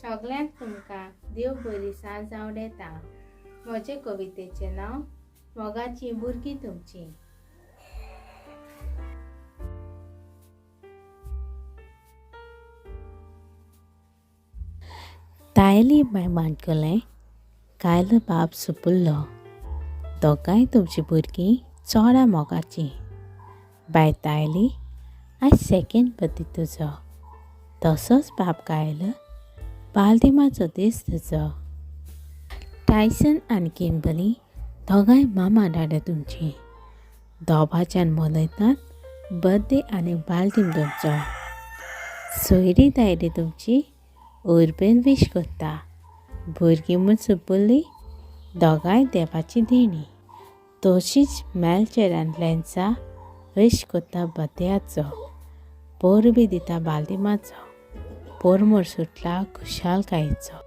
सगळ्यांक तुमकां देव बरी सांज आवडेता। म्हजे कवितेचें नांव मोगाची भुरगीं तुमची। तायली बाय मांडकलें कायल बाब सुपुल्लो दोगांय तुमची भुरगीं चोडा मोगाची। बाय तायली आज सेकेंड बर्थडे तुजो, तसोच बाब कायल बालदिमाचो दीस तुजो। टायसन आनी किंबर्ली दोगांय मामा डाडा तुमची, दोबाच्यान मनयतात बर्थडे आनी बालदीम तुमचो। सोयरी दायली तुमची उर्बेन विश कोत्ता, भुरगीं म्हूण सुपुल्ली दोगांय देवाची देणी। तशीच मेलचेर आनी लेन्सा विश कोत्ता बर्थडेयाचो, पोर बी दिता बालदिमाचो, पोरमोर सुटला खुशालकायेचो।